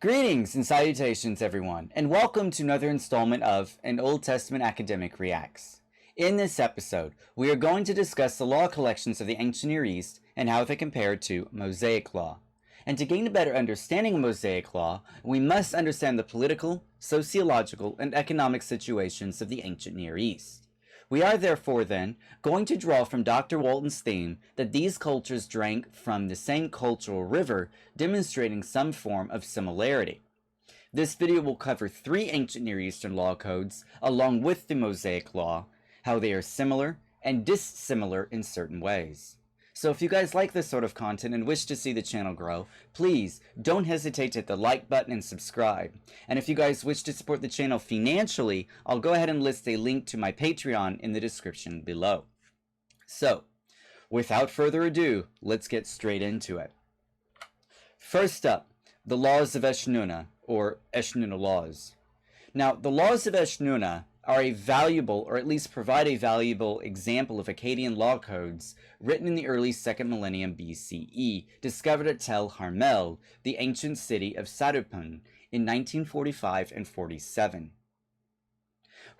Greetings and salutations, everyone, and welcome to another installment of An Old Testament Academic Reacts. In this episode, we are going to discuss the law collections of the ancient Near East and how they compare to Mosaic Law. And to gain a better understanding of Mosaic Law, we must understand the political, sociological, and economic situations of the ancient Near East. We are therefore, then, going to draw from Dr. Walton's theme that these cultures drank from the same cultural river, demonstrating some form of similarity. This video will cover 3 ancient Near Eastern law codes, along with the Mosaic Law, how they are similar and dissimilar in certain ways. So if you guys like this sort of content and wish to see the channel grow, please don't hesitate to hit the like button and subscribe. And if you guys wish to support the channel financially, I'll go ahead and list a link to my Patreon in the description below. So, without further ado, let's get straight into it. First up, the Laws of Ashnuna, or Ashnuna Laws. Now, the Laws of Ashnuna are a valuable, or at least provide a valuable example of Akkadian law codes written in the early 2nd millennium BCE, discovered at Tel Harmel, the ancient city of Sarupun, in 1945 and 47.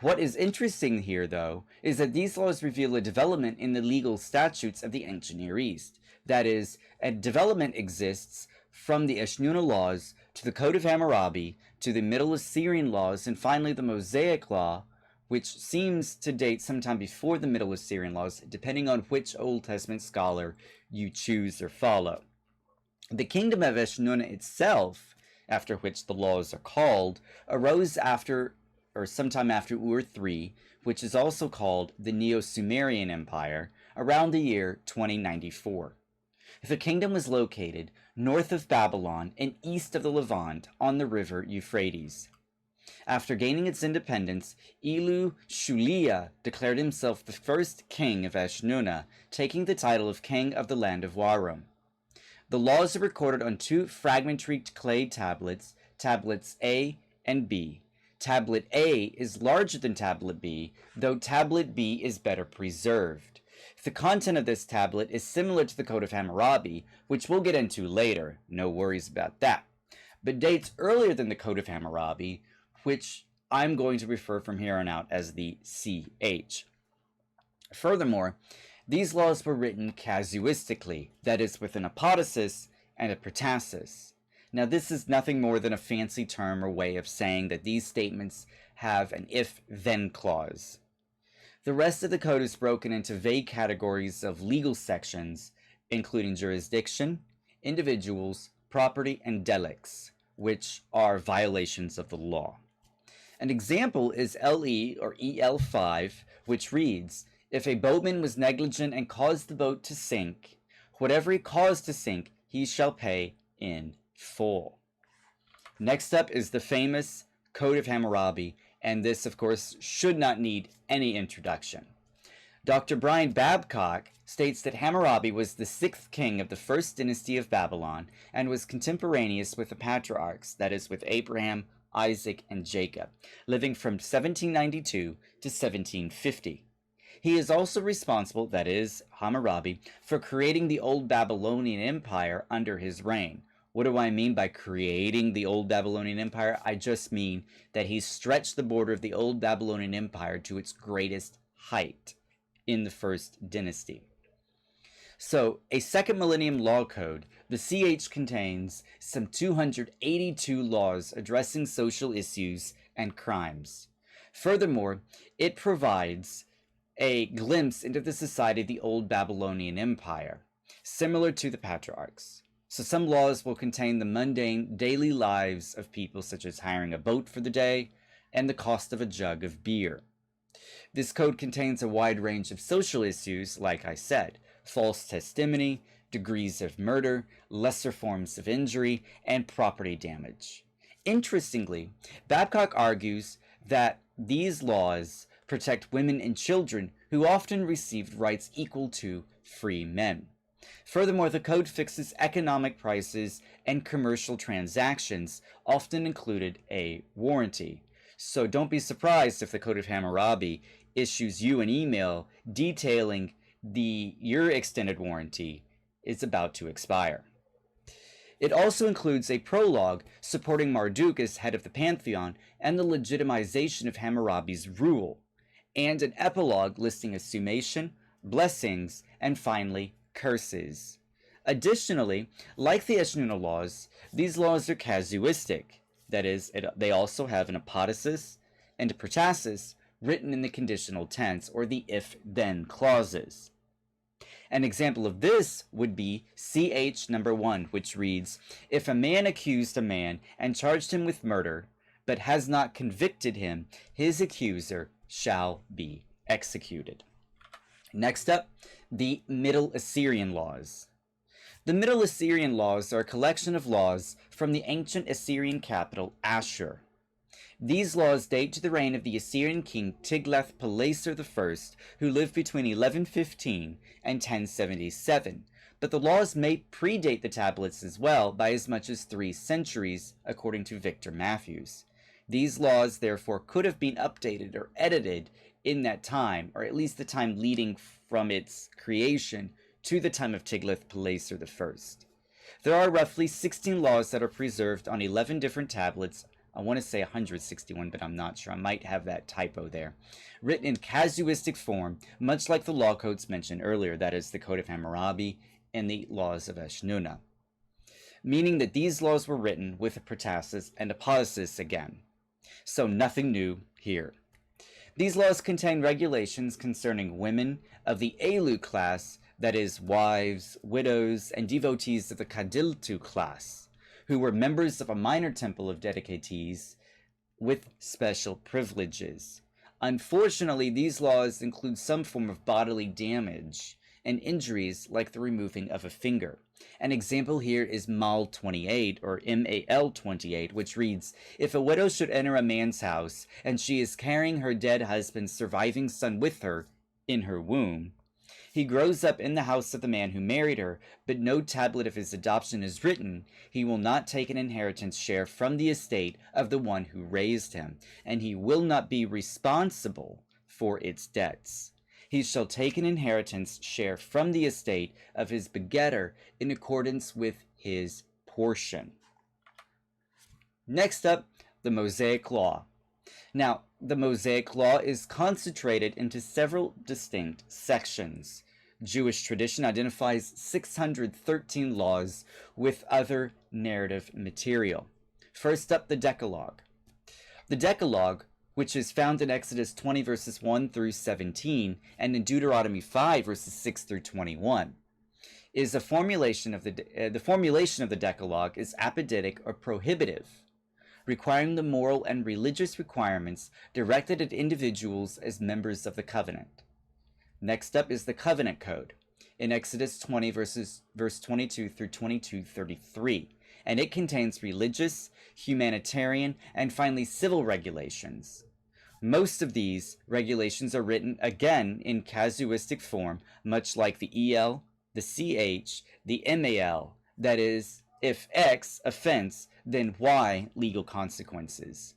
What is interesting here, though, is that these laws reveal a development in the legal statutes of the ancient Near East. That is, a development exists from the Ashnuna laws to the Code of Hammurabi to the Middle Assyrian laws and finally the Mosaic Law, which seems to date sometime before the Middle Assyrian laws, depending on which Old Testament scholar you choose or follow. The kingdom of Ashnuna itself, after which the laws are called, arose after, or sometime after Ur III, which is also called the Neo-Sumerian Empire, around the year 2094. The kingdom was located north of Babylon and east of the Levant on the river Euphrates. After gaining its independence, Ilu Shulia declared himself the first king of Ashnuna, taking the title of king of the land of Warum. The laws are recorded on 2 fragmentary clay tablets, tablets A and B. Tablet A is larger than tablet B, though tablet B is better preserved. The content of this tablet is similar to the Code of Hammurabi, which we'll get into later, no worries about that, but dates earlier than the Code of Hammurabi, which I'm going to refer from here on out as the CH. Furthermore, these laws were written casuistically, that is, with an apodosis and a protasis. Now, this is nothing more than a fancy term or way of saying that these statements have an if-then clause. The rest of the code is broken into vague categories of legal sections, including jurisdiction, individuals, property, and delicts, which are violations of the law. An example is LE or EL5, which reads, if a boatman was negligent and caused the boat to sink, whatever he caused to sink, he shall pay in full. Next up is the famous Code of Hammurabi, and this, of course, should not need any introduction. Dr. Brian Babcock states that Hammurabi was the 6th king of the first dynasty of Babylon and was contemporaneous with the patriarchs, that is, with Abraham, Isaac, and Jacob, living from 1792 to 1750. He is also responsible, that is, Hammurabi, for creating the Old Babylonian Empire under his reign. What do I mean by creating the Old Babylonian Empire? I just mean that he stretched the border of the Old Babylonian Empire to its greatest height in the first dynasty. So, a 2nd millennium law code, the CH contains some 282 laws addressing social issues and crimes. Furthermore, it provides a glimpse into the society of the Old Babylonian Empire, similar to the patriarchs. So some laws will contain the mundane daily lives of people, such as hiring a boat for the day and the cost of a jug of beer. This code contains a wide range of social issues, like I said, false testimony, degrees of murder, lesser forms of injury, and property damage. Interestingly, Babcock argues that these laws protect women and children who often received rights equal to free men. Furthermore, the code fixes economic prices and commercial transactions, often included a warranty. So don't be surprised if the Code of Hammurabi issues you an email detailing your extended warranty is about to expire. It also includes a prologue supporting Marduk as head of the pantheon and the legitimization of Hammurabi's rule, and an epilogue listing a summation, blessings, and finally, curses. Additionally, like the Ashnuna laws, these laws are casuistic. That is, they also have an apodosis and a protasis written in the conditional tense, or the if-then clauses. An example of this would be CH number 1, which reads, if a man accused a man and charged him with murder, but has not convicted him, his accuser shall be executed. Next up, the Middle Assyrian laws. The Middle Assyrian laws are a collection of laws from the ancient Assyrian capital, Ashur. These laws date to the reign of the Assyrian king Tiglath-Pileser I, who lived between 1115 and 1077, but the laws may predate the tablets as well by as much as 3 centuries, according to Victor Matthews. These laws, therefore, could have been updated or edited in that time, or at least the time leading from its creation to the time of Tiglath-Pileser I. There are roughly 16 laws that are preserved on 11 different tablets. I want to say 161, but I'm not sure. I might have that typo there. Written in casuistic form, much like the law codes mentioned earlier, that is the Code of Hammurabi and the Laws of Ashnuna. Meaning that these laws were written with a protasis and apodosis again. So nothing new here. These laws contain regulations concerning women of the Elu class, that is, wives, widows, and devotees of the Kadiltu class, who were members of a minor temple of dedicatees with special privileges. Unfortunately, these laws include some form of bodily damage and injuries like the removing of a finger. An example here is Mal 28, or Mal 28, which reads, if a widow should enter a man's house, and she is carrying her dead husband's surviving son with her in her womb, he grows up in the house of the man who married her, but no tablet of his adoption is written, he will not take an inheritance share from the estate of the one who raised him, and he will not be responsible for its debts. He shall take an inheritance share from the estate of his begetter in accordance with his portion. Next up, the Mosaic Law. Now, the Mosaic Law is concentrated into several distinct sections. Jewish tradition identifies 613 laws with other narrative material. First up, the Decalogue. The Decalogue, which is found in Exodus 20 verses 1 through 17 and in Deuteronomy 5 verses 6 through 21, is a formulation of the formulation of the Decalogue is apodictic or prohibitive, requiring the moral and religious requirements directed at individuals as members of the covenant. Next up is the Covenant Code in Exodus 20 verse 22 through 22:33, and it contains religious, humanitarian, and finally civil regulations. Most of these regulations are written again in casuistic form, much like the EL, the CH, the MAL, that is, if X, offense, then Y, legal consequences.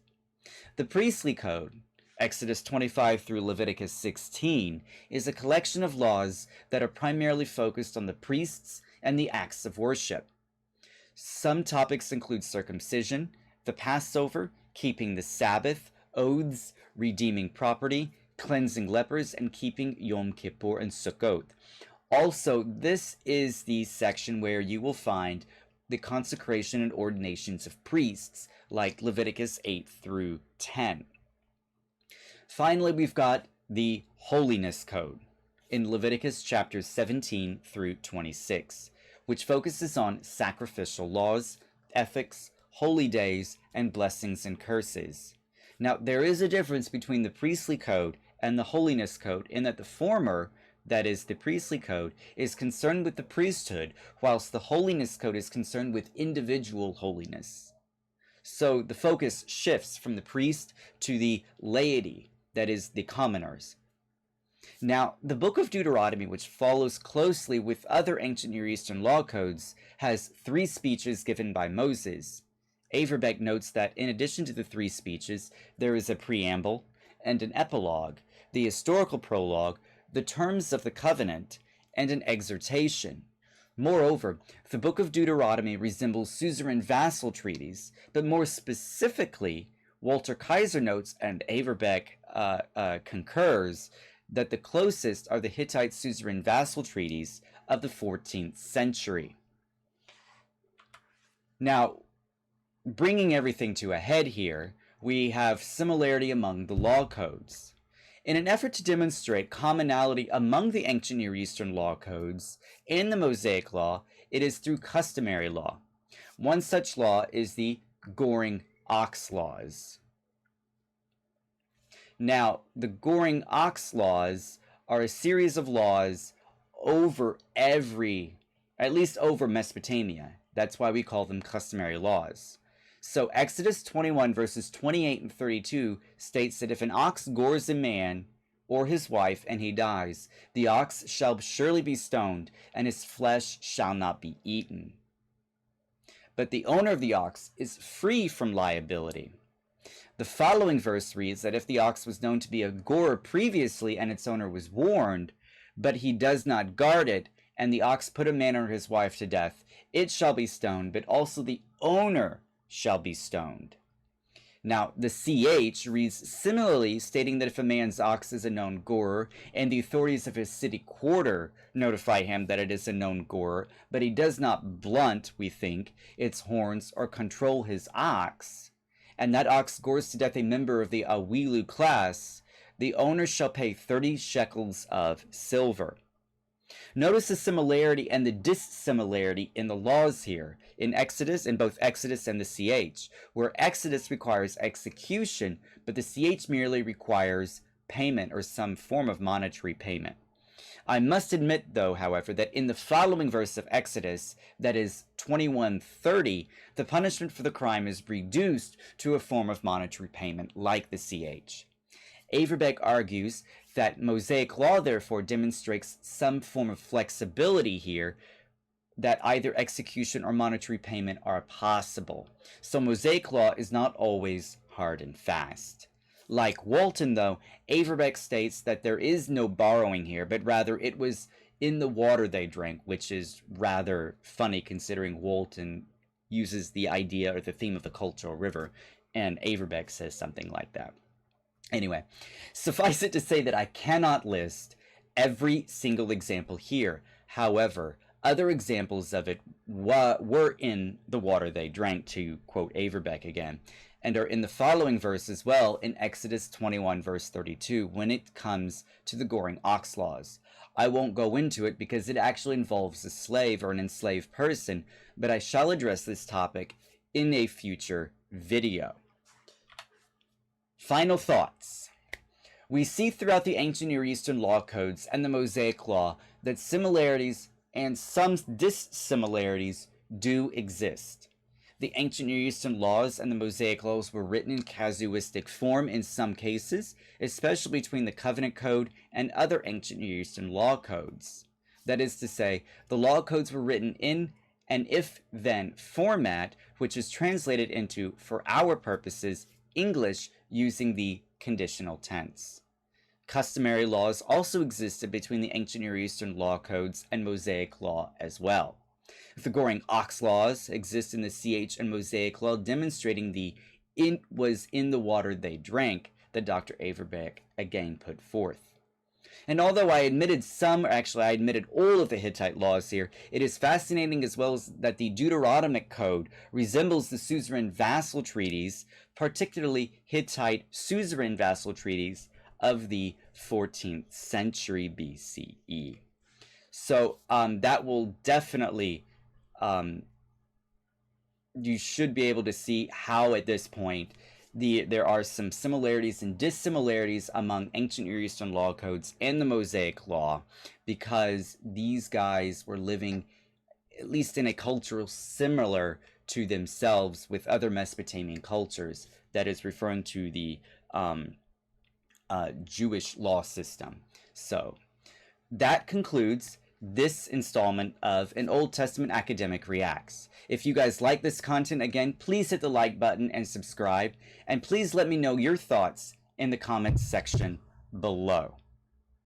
The Priestly Code, Exodus 25 through Leviticus 16, is a collection of laws that are primarily focused on the priests and the acts of worship. Some topics include circumcision, the Passover, keeping the Sabbath, oaths, redeeming property, cleansing lepers, and keeping Yom Kippur and Sukkot. Also, this is the section where you will find the consecration and ordinations of priests, like Leviticus 8 through 10. Finally, we've got the Holiness Code in Leviticus chapters 17 through 26, which focuses on sacrificial laws, ethics, holy days, and blessings and curses. Now, there is a difference between the Priestly Code and the Holiness Code in that the former, that is, the Priestly Code, is concerned with the priesthood, whilst the Holiness Code is concerned with individual holiness. So the focus shifts from the priest to the laity, that is, the commoners. Now, the book of Deuteronomy, which follows closely with other ancient Near Eastern law codes, has 3 speeches given by Moses. Averbeck notes that in addition to the 3 speeches, there is a preamble and an epilogue, the historical prologue, the terms of the covenant, and an exhortation. Moreover, the book of Deuteronomy resembles suzerain vassal treaties, but more specifically, Walter Kaiser notes, and Averbeck concurs, that the closest are the Hittite suzerain vassal treaties of the 14th century. Now, bringing everything to a head here, we have similarity among the law codes. In an effort to demonstrate commonality among the ancient Near Eastern law codes and the Mosaic Law, it is through customary law. One such law is the Goring Ox Laws. Now, the Goring Ox Laws are a series of laws over at least over Mesopotamia. That's why we call them customary laws. So Exodus 21 verses 28 and 32 states that if an ox gores a man or his wife and he dies, the ox shall surely be stoned, and his flesh shall not be eaten. But the owner of the ox is free from liability. The following verse reads that if the ox was known to be a gorer previously and its owner was warned, but he does not guard it, and the ox put a man or his wife to death, it shall be stoned, but also the owner shall be stoned. Now, the CH reads similarly, stating that if a man's ox is a known gorer, and the authorities of his city quarter notify him that it is a known gorer, but he does not blunt, we think, its horns or control his ox, and that ox gores to death a member of the Awilu class, the owner shall pay 30 shekels of silver. Notice the similarity and the dissimilarity in the laws here in both Exodus and the CH, where Exodus requires execution, but the CH merely requires payment or some form of monetary payment. I must admit, though, however, that in the following verse of Exodus, that is 21:30, the punishment for the crime is reduced to a form of monetary payment like the CH. Averbeck argues that Mosaic law, therefore, demonstrates some form of flexibility here, that either execution or monetary payment are possible. So Mosaic law is not always hard and fast. Like Walton, though, Averbeck states that there is no borrowing here, but rather it was in the water they drank, which is rather funny considering Walton uses the idea or the theme of the cultural river, and Averbeck says something like that. Anyway, suffice it to say that I cannot list every single example here. However, other examples of it were in the water they drank, to quote Averbeck again, and are in the following verse as well in Exodus 21 verse 32 when it comes to the Goring Ox Laws. I won't go into it because it actually involves a slave or an enslaved person, but I shall address this topic in a future video. Final thoughts. We see throughout the ancient Near Eastern law codes and the Mosaic Law that similarities and some dissimilarities do exist. The ancient Near Eastern laws and the Mosaic laws were written in casuistic form in some cases, especially between the Covenant Code and other ancient Near Eastern law codes. That is to say, the law codes were written in an if-then format, which is translated into, for our purposes, English using the conditional tense. Customary laws also existed between the ancient Near Eastern law codes and Mosaic law as well. The Goring Ox Laws exist in the CH and Mosaic Law, demonstrating the "it was in the water they drank" that Dr. Averbeck again put forth. And although I admitted I admitted all of the Hittite laws here, it is fascinating as well as that the Deuteronomic Code resembles the suzerain vassal treaties, particularly Hittite suzerain vassal treaties of the 14th century BCE. So that will definitely, you should be able to see how at this point there are some similarities and dissimilarities among ancient Near Eastern law codes and the Mosaic Law, because these guys were living at least in a culture similar to themselves with other Mesopotamian cultures, that is referring to the Jewish law system. So that concludes this installment of An Old Testament Academic Reacts. If you guys like this content, again, please hit the like button and subscribe, and please let me know your thoughts in the comments section below.